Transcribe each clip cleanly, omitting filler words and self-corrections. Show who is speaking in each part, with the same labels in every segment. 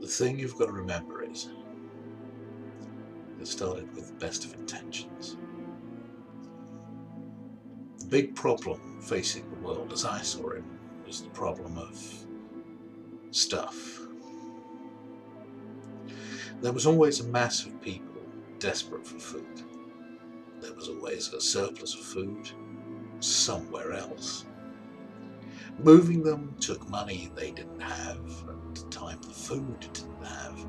Speaker 1: The thing you've got to remember is, it started with the best of intentions. The big problem facing the world as I saw it was the problem of stuff. There was always a mass of people desperate for food. There was always a surplus of food somewhere else. Moving them took money they didn't have and time the food didn't have.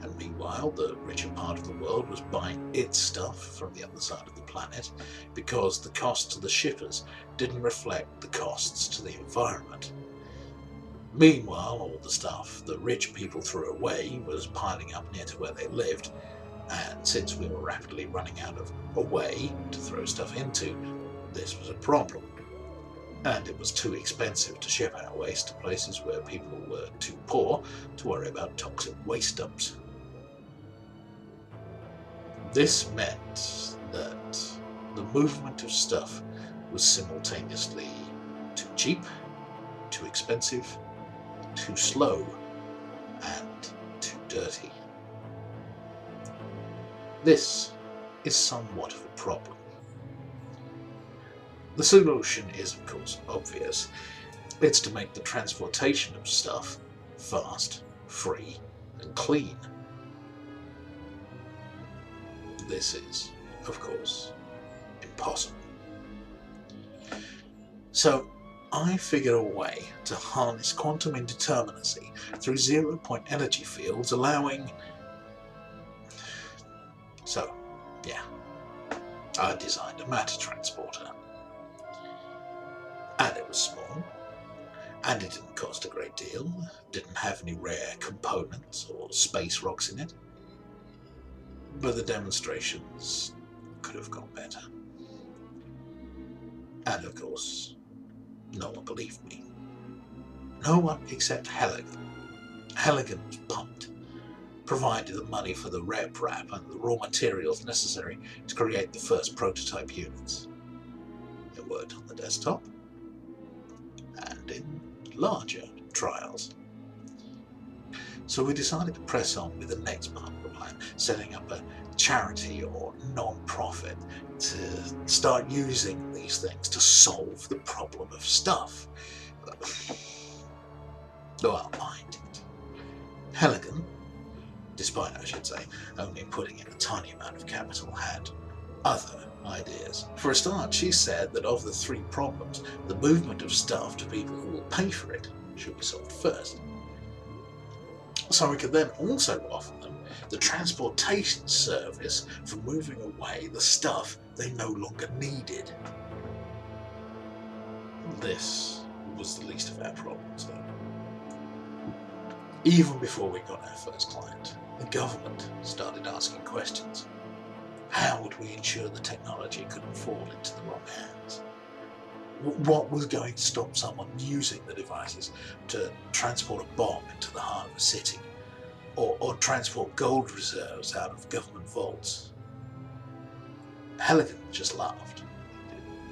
Speaker 1: And meanwhile, the richer part of the world was buying its stuff from the other side of the planet because the cost to the shippers didn't reflect the costs to the environment. Meanwhile, all the stuff the rich people threw away was piling up near to where they lived, and since we were rapidly running out of a way to throw stuff into, this was a problem. And it was too expensive to ship our waste to places where people were too poor to worry about toxic waste dumps. This meant that the movement of stuff was simultaneously too cheap, too expensive, too slow, and too dirty. This is somewhat of a problem. The solution is, of course, obvious. It's to make the transportation of stuff fast, free, and clean. This is, of course, impossible. So, I figured a way to harness quantum indeterminacy through zero-point energy fields, allowing... So, yeah, I designed a matter transporter. And it was small, and it didn't cost a great deal, didn't have any rare components or space rocks in it. But the demonstrations could have gone better. And of course, no one believed me. No one except Halligan. Halligan was pumped, provided the money for the rep wrap and the raw materials necessary to create the first prototype units. It worked on the desktop and in larger trials. So we decided to press on with the next part of the plan, setting up a charity or non-profit to start using these things to solve the problem of stuff. Well, I did. Halligan, despite, I should say, only putting in a tiny amount of capital, had other ideas. For a start, she said that of the three problems, the movement of stuff to people who will pay for it should be solved first. So we could then also offer them the transportation service for moving away the stuff they no longer needed. This was the least of our problems, though. Even before we got our first client, the government started asking questions. How would we ensure the technology couldn't fall into the wrong hands? What was going to stop someone using the devices to transport a bomb into the heart of a city, or transport gold reserves out of government vaults? Halligan just laughed.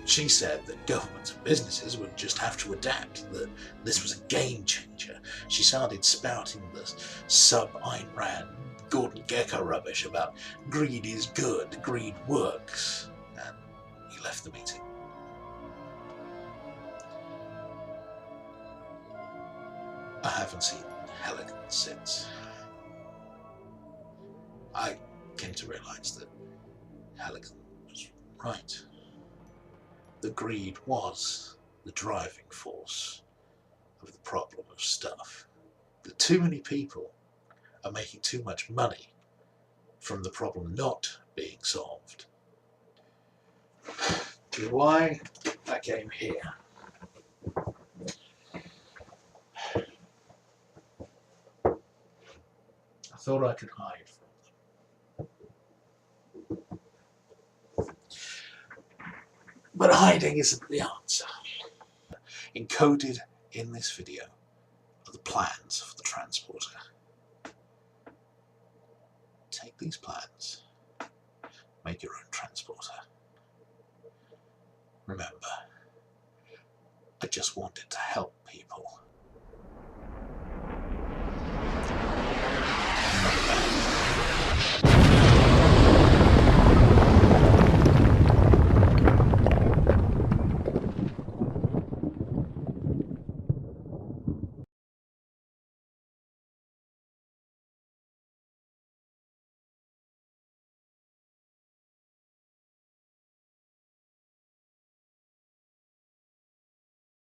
Speaker 1: She said that governments and businesses would just have to adapt, that this was a game changer. She started spouting the sub-Ayn Rand, Gordon Gekko rubbish about greed is good, greed works, and he left the meeting. I haven't seen Halligan since. I came to realise that Halligan was right. The greed was the driving force of the problem of stuff. That too many people are making too much money from the problem not being solved. Which is why I came here. I thought I could hide from them. But hiding isn't the answer. Encoded in this video are the plans for the transporter. Take these plans, make your own transporter. Remember, I just wanted to help.